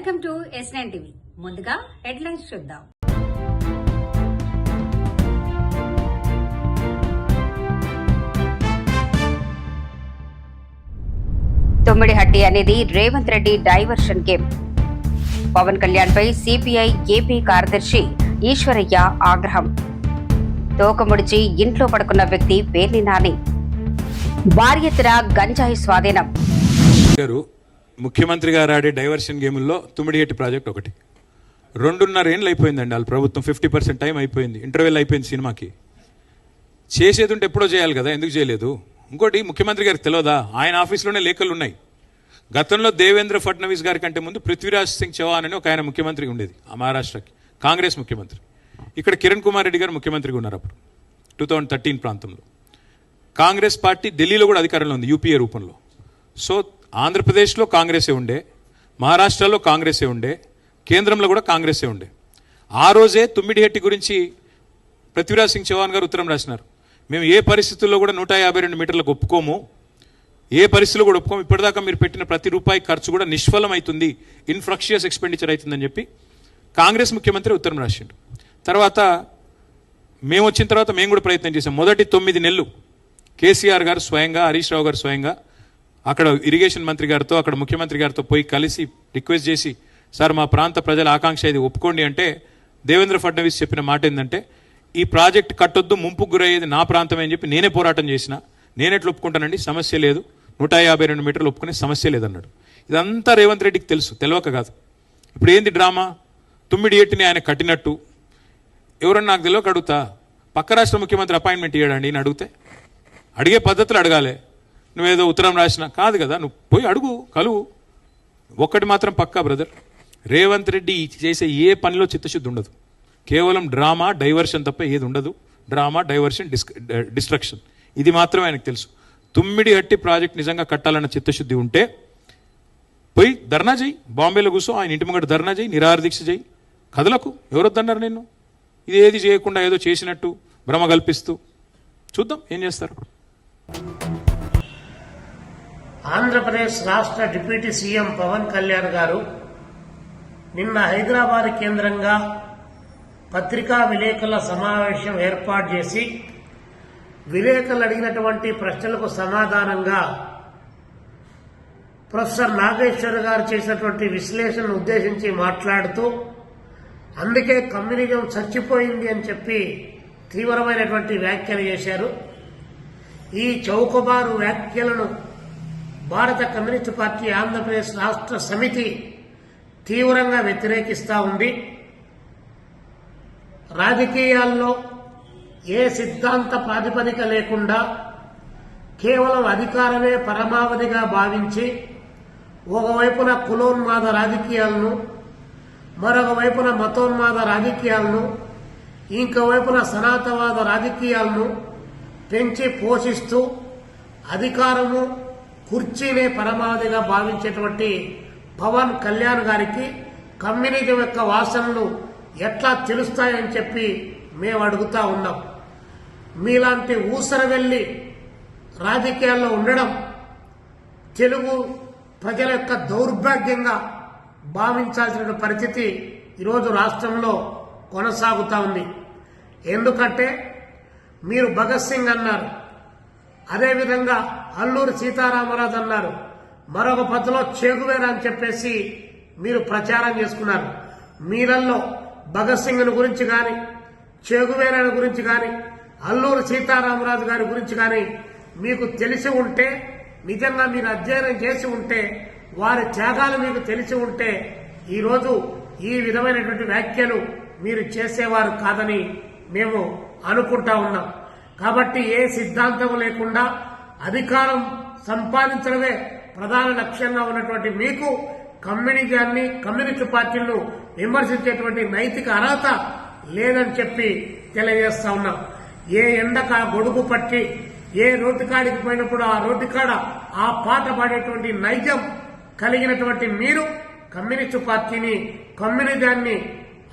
Welcome to S9 TV. ముందుగా headlines చూద్దాం. తుమ్మిడిహట్టి అనేది రేవంత్ రెడ్డి డైవర్షన్ గేమ్. పవన్ కళ్యాణ్ పై సిపిఐ ఏపీ కార్యదర్శి ఈశ్వరయ్య ఆగ్రహం. తోకముడిచి ఇంట్లో పడుకున్న వ్యక్తి పేర్ని నాని. భార్యెత్తున గంజాయి స్వాధీనం. ముఖ్యమంత్రి గారు ఆడే డైవర్షన్ గేముల్లో తుమ్మిడిహట్టి ప్రాజెక్ట్ ఒకటి. 2.5 ఏళ్ళు అయిపోయిందండి. వాళ్ళ ప్రభుత్వం 50% టైం అయిపోయింది. ఇంటర్వెల్ అయిపోయింది సినిమాకి. చేసేది ఉంటే ఎప్పుడో చేయాలి కదా, ఎందుకు చేయలేదు? ఇంకోటి, ముఖ్యమంత్రి గారికి తెలియదా? ఆయన ఆఫీస్లోనే లేఖలు ఉన్నాయి. గతంలో దేవేంద్ర ఫడ్నవీస్ గారి కంటే ముందు పృథ్వీరాజ్ సింగ్ చౌహాన్ అని ఒక ఆయన ముఖ్యమంత్రి ఉండేది ఆ మహారాష్ట్రకి, కాంగ్రెస్ ముఖ్యమంత్రి. ఇక్కడ కిరణ్ కుమార్ రెడ్డి గారు ముఖ్యమంత్రిగా ఉన్నారు అప్పుడు 2013 ప్రాంతంలో. కాంగ్రెస్ పార్టీ ఢిల్లీలో కూడా అధికారంలో ఉంది యూపీఏ రూపంలో. సో ఆంధ్రప్రదేశ్లో కాంగ్రెసే ఉండే, మహారాష్ట్రలో కాంగ్రెసే ఉండే, కేంద్రంలో కూడా కాంగ్రెసే ఉండే. ఆ రోజే తుమ్మిడిహట్టి గురించి పృథ్వీరాజ్ సింగ్ చౌహాన్ గారు ఉత్తరం రాసినారు. మేము ఏ పరిస్థితుల్లో కూడా 152 మీటర్లకు ఒప్పుకోము, ఏ పరిస్థితుల్లో కూడా ఒప్పుకోము. ఇప్పటిదాకా మీరు పెట్టిన ప్రతి రూపాయి ఖర్చు కూడా నిష్ఫలం అవుతుంది, ఇన్ఫ్రక్షియస్ ఎక్స్పెండిచర్ అవుతుందని చెప్పి కాంగ్రెస్ ముఖ్యమంత్రి ఉత్తరం రాసిండు. తర్వాత మేము వచ్చిన తర్వాత మేము కూడా ప్రయత్నం చేసాం. మొదటి 9 నెలలు కేసీఆర్ గారు స్వయంగా, హరీష్ రావు గారు స్వయంగా అక్కడ ఇరిగేషన్ మంత్రి గారితో, అక్కడ ముఖ్యమంత్రి గారితో పోయి కలిసి రిక్వెస్ట్ చేసి, సార్ మా ప్రాంత ప్రజల ఆకాంక్ష ఇది ఒప్పుకోండి అంటే, దేవేంద్ర ఫడ్నవీస్ చెప్పిన మాట ఏంటంటే, ఈ ప్రాజెక్ట్ కట్టొద్దు, ముంపుకు గురయ్యేది నా ప్రాంతమే అని చెప్పి నేనే పోరాటం చేసిన. నేనెట్లు ఒప్పుకుంటానండి, సమస్య లేదు, 152 మీటర్లు ఒప్పుకునే సమస్య లేదన్నాడు. ఇదంతా రేవంత్ రెడ్డికి తెలుసు, తెలియక కాదు. ఇప్పుడు ఏంది డ్రామా? తుమ్మిడిహట్టిని ఆయన కట్టినట్టు ఎవరన్నా నాకు తెలియక అడుగుతా, పక్క రాష్ట్ర ముఖ్యమంత్రి అపాయింట్మెంట్ ఇవ్వడండి అని అడిగితే, అడిగే పద్ధతులు అడగాలి. నువ్వేదో ఉత్తరం రాసినా కాదు కదా, నువ్వు పోయి అడుగు, కలువు. ఒక్కటి మాత్రం పక్కా బ్రదర్, రేవంత్ రెడ్డి చేసే ఏ పనిలో చిత్తశుద్ధి ఉండదు. కేవలం డ్రామా, డైవర్షన్ తప్ప ఏది ఉండదు. డ్రామా, డైవర్షన్, డిస్ట్రక్షన్, ఇది మాత్రమే ఆయనకు తెలుసు. తుమ్మిడిహట్టి ప్రాజెక్ట్ నిజంగా కట్టాలన్న చిత్తశుద్ధి ఉంటే పోయి ధర్నా చేయి, బాంబేలో కూర్చో, ఆయన ఇంటి ముంగట ధర్నా చేయి, నిరాహార దీక్ష చేయి, కథలకు ఎవరొద్దన్నారు నిన్ను? ఇది ఏది చేయకుండా ఏదో చేసినట్టు భ్రమ కల్పిస్తూ చూద్దాం ఏం చేస్తారు. ఆంధ్రప్రదేశ్ రాష్ట్ర డిప్యూటీ సీఎం పవన్ కళ్యాణ్ గారు నిన్న హైదరాబాద్ కేంద్రంగా పత్రికా విలేకరుల సమావేశం ఏర్పాటు చేసి విలేకరులు అడిగినటువంటి ప్రశ్నలకు సమాధానంగా ప్రొఫెసర్ నాగేశ్వర్ గారు చేసినటువంటి విశ్లేషణను ఉద్దేశించి మాట్లాడుతూ, అందుకే కమ్యూనిజం చచ్చిపోయింది అని చెప్పి తీవ్రమైనటువంటి వ్యాఖ్యలు చేశారు. ఈ చౌకబారు వ్యాఖ్యలను భారత కమ్యూనిస్టు పార్టీ ఆంధ్రప్రదేశ్ రాష్ట్ర సమితి తీవ్రంగా వ్యతిరేకిస్తూ ఉంది. రాజకీయాల్లో ఏ సిద్ధాంత ప్రాతిపదిక లేకుండా కేవలం అధికారమే పరమావధిగా భావించి ఒకవైపున కులోన్మాద రాజకీయాలను, మరొక వైపున మతోన్మాద రాజకీయాలను, ఇంకోవైపున సనాతనవాద రాజకీయాలను పెంచి పోషిస్తూ అధికారము, కుర్చీనే పరమావధిగా భావించేటువంటి పవన్ కళ్యాణ్ గారికి కమ్యూనిజం యొక్క వాసనలు ఎట్లా తెలుస్తాయని చెప్పి మేము అడుగుతా ఉన్నాం. మీలాంటి ఊసరవెల్లి రాజకీయాల్లో ఉండడం తెలుగు ప్రజల యొక్క దౌర్భాగ్యంగా భావించాల్సిన పరిస్థితి ఈరోజు రాష్ట్రంలో కొనసాగుతూ ఉంది. ఎందుకంటే మీరు భగత్ సింగ్ అన్నారు, అదేవిధంగా అల్లూరి సీతారామరాజు అన్నారు, మరొక పద్ధతిలో చేగువేరా అని చెప్పేసి మీరు ప్రచారం చేసుకున్నారు. మీరల్లో భగత్ సింగ్ గురించి కానీ, చేగువేరా గురించి కానీ, అల్లూరి సీతారామరాజు గారి గురించి కానీ మీకు తెలిసి ఉంటే, నిజంగా మీరు అధ్యయనం చేసి ఉంటే, వారి త్యాగాలు మీకు తెలిసి ఉంటే ఈరోజు ఈ విధమైనటువంటి వ్యాఖ్యలు మీరు చేసేవారు కాదని మేము అనుకుంటా ఉన్నాం. కాబట్టి ఏ సిద్ధాంతం లేకుండా అధికారం సంపాదించడమే ప్రధాన లక్ష్యంగా ఉన్నటువంటి మీకు కమ్యూనిజాన్ని, కమ్యూనిస్టు పార్టీలను విమర్శించేటువంటి నైతిక అర్హత లేదని చెప్పి తెలియజేస్తా ఉన్నాం. ఏ ఎండక గొడుగు పట్టి ఏ రోడ్డు కాడికి పోయినప్పుడు ఆ రోడ్డు కాడ ఆ పాట పాడేటువంటి నైజం కలిగినటువంటి మీరు కమ్యూనిస్టు పార్టీని, కమ్యూనిజాన్ని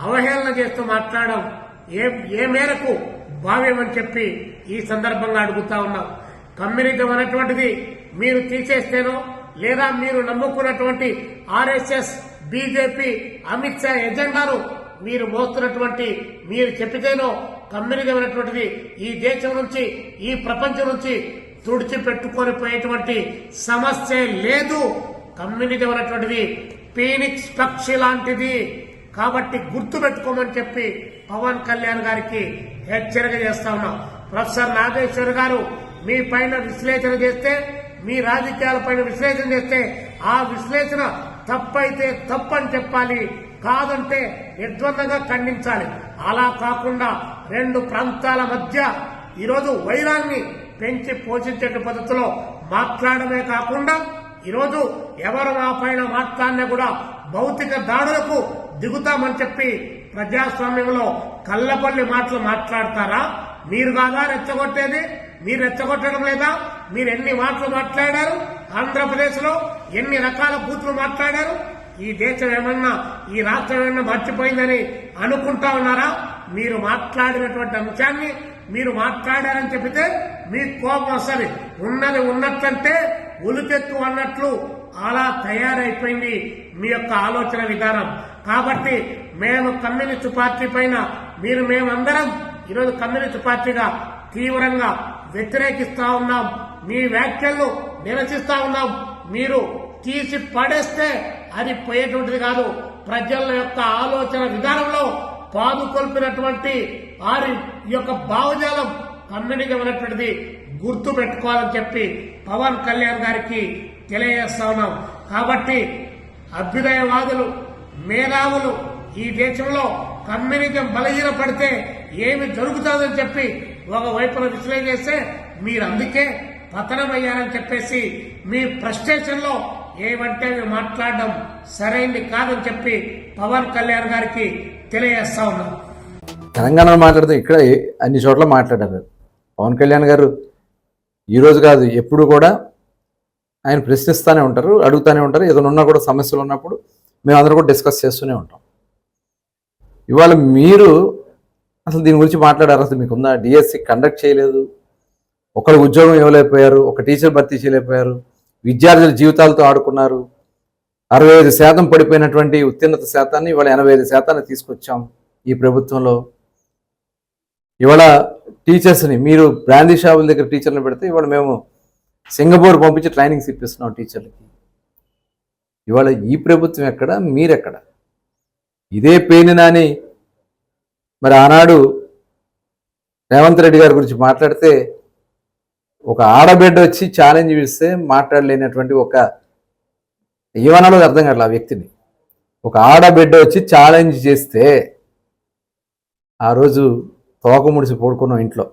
అవహేళన చేస్తూ మాట్లాడడం ఏ మేరకు భావ్యమని చెప్పి ఈ సందర్భంగా అడుగుతా ఉన్నాం. కమ్యూనిజం అనేటువంటిది మీరు తీసేస్తేనో లేదా మీరు నమ్ముకున్నటువంటి ఆర్ఎస్ఎస్ బీజేపీ అమిత్ షా ఎజెండాను మీరు మోస్తున్నటువంటి మీరు చెప్పితేనో కమ్యూనిజం అనేటువంటిది ఈ దేశం నుంచి ఈ ప్రపంచం నుంచి తుడిచిపెట్టుకొని పోయేటువంటి సమస్య లేదు. కమ్యూనిజం అనేటువంటిది ఫీనిక్స్ పక్షి లాంటిది. కాబట్టి గుర్తు పెట్టుకోమని చెప్పి పవన్ కళ్యాణ్ గారికి హెచ్చరిక చేస్తా ఉన్నాం. ప్రొఫెసర్ నాగేశ్వర్ గారు మీ పైన విశ్లేషణ చేస్తే, మీ రాజకీయాల పైన విశ్లేషణ చేస్తే ఆ విశ్లేషణ తప్పైతే తప్పని చెప్పాలి, కాదంటే నిర్ద్వందంగా ఖండించాలి. అలా కాకుండా రెండు ప్రాంతాల మధ్య ఈరోజు వైరాన్ని పెంచి పోషించే పద్ధతిలో మాట్లాడమే కాకుండా ఈరోజు ఎవరు నా పైన మాట్లాడినా కూడా భౌతిక దాడులకు దిగుతామని చెప్పి ప్రజాస్వామ్యంలో కల్లపల్లి మాటలు మాట్లాడతారా? మీరు కాదా రెచ్చగొట్టేది? మీరు రెచ్చగొట్టడం లేదా? మీరు ఎన్ని మాటలు మాట్లాడారు? ఆంధ్రప్రదేశ్ లో ఎన్ని రకాల బూతులు మాట్లాడారు? ఈ దేశం ఏమన్నా, ఈ రాష్ట్రం ఏమన్నా మర్చిపోయిందని అనుకుంటా ఉన్నారా? మీరు మాట్లాడినటువంటి అంశాన్ని మీరు మాట్లాడారని చెప్పితే మీకు కోపం వస్తుంది. ఉన్నది ఉన్నట్లంటే ఉలికెత్తు అన్నట్లు అలా తయారైపోయింది మీ యొక్క ఆలోచన విధానం. కాబట్టి మేము కమ్యూనిస్టు పార్టీ పైన మేమందరం ఈరోజు కమ్యూనిస్టు పార్టీగా తీవ్రంగా వ్యతిరేకిస్తా ఉన్నాం. మీ వ్యాఖ్యలను నిరసిస్తా ఉన్నాం. మీరు తీసి పడేస్తే అది పోయేటువంటిది కాదు. ప్రజల యొక్క ఆలోచన విధానంలో పాదుకొల్పినటువంటి వారి యొక్క భావజాలం కమ్యూనిజం అనేటువంటిది గుర్తు పెట్టుకోవాలని చెప్పి పవన్ కళ్యాణ్ గారికి తెలియజేస్తా ఉన్నాం. కాబట్టి అభ్యుదయవాదులు, మేధావులు ఈ దేశంలో కమ్యూనిజం బలహీనపడితే ఏమి జరుగుతుందని చెప్పి ఒకవైపున విశ్లేషణ చేస్తే మీరు అందుకే పతనమయ్యారని చెప్పేసి మీ ఫ్రస్ట్రేషన్ లో ఏమంటే మాట్లాడడం సరైంది కాదని చెప్పి పవన్ కళ్యాణ్ గారికి తెలియజేస్తా ఉన్నాం. తెలంగాణలో మాట్లాడితే ఇక్కడ అన్ని చోట్ల మాట్లాడారు పవన్ కళ్యాణ్ గారు. ఈరోజు కాదు, ఎప్పుడు కూడా ఆయన ప్రశ్నిస్తూనే ఉంటారు, అడుగుతూనే ఉంటారు. ఏదైనా ఉన్నా కూడా సమస్యలు ఉన్నప్పుడు మేమందరం కూడా డిస్కస్ చేస్తూనే ఉంటాం. ఇవాళ మీరు అసలు దీని గురించి మాట్లాడారు? అసలు మీకుందా? డిఎస్సి కండక్ట్ చేయలేదు, ఒకరి ఉద్యోగం ఇవ్వలేకపోయారు, ఒక టీచర్ భర్తీ చేయలేకపోయారు, విద్యార్థుల జీవితాలతో ఆడుకున్నారు. 65% పడిపోయినటువంటి ఉత్తీర్ణత శాతాన్ని ఇవాళ 85% తీసుకొచ్చాం ఈ ప్రభుత్వంలో. ఇవాళ టీచర్స్ని మీరు బ్రాందీ షాపుల దగ్గర టీచర్ని పెడితే ఇవాళ మేము సింగపూర్ పంపించి ట్రైనింగ్స్ ఇప్పిస్తున్నాం టీచర్లకి. ఇవాళ ఈ ప్రభుత్వం ఎక్కడ, మీరెక్కడ? ఇదే పేని నాని మరి ఆనాడు రేవంత్ రెడ్డి గారి గురించి మాట్లాడితే ఒక ఆడబిడ్డ వచ్చి ఛాలెంజ్ ఇస్తే మాట్లాడలేనటువంటి ఒక ఏమనాలో అర్థం కావట్లేదు ఆ వ్యక్తిని. ఒక ఆడబిడ్డ వచ్చి ఛాలెంజ్ చేస్తే ఆ రోజు తోక ముడిసి పడుకున్నావు ఇంట్లో.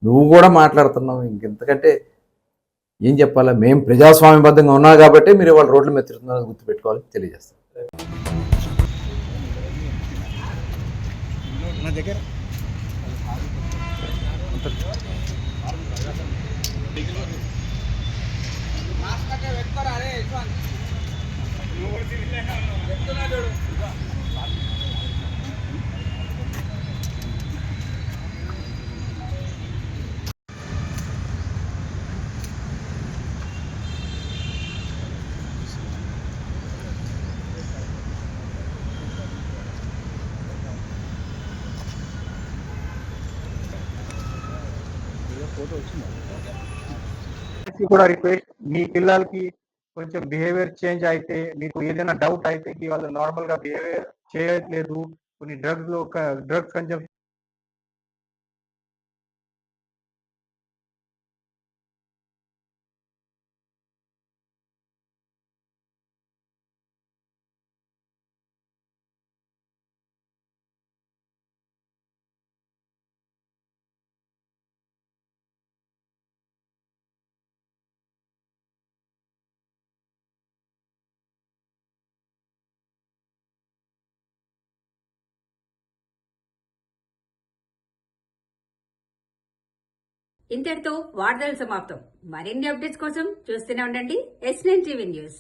నువ్వు కూడా మాట్లాడుతున్నావు. ఇంకెంతకంటే ఏం చెప్పాలా? మేము ప్రజాస్వామ్యబద్ధంగా ఉన్నాం కాబట్టి మీరు వాళ్ళ రోడ్ల మీద తిరుగుతున్నారని గుర్తుపెట్టుకోవాలి, తెలియజేస్తాం. కూడా రిక్వెస్ట్, మీ పిల్లలకి కొంచెం బిహేవియర్ చేంజ్ అయితే, మీకు ఏదైనా డౌట్ అయితే వాళ్ళు నార్మల్ గా బిహేవియర్ చేయట్లేదు, కొన్ని డ్రగ్స్ కన్సంప్షన్ ఇంతటితో వార్తలు సమాప్తం. మరిన్ని అప్డేట్స్ కోసం చూస్తూనే ఉండండి S9 టీవీ న్యూస్.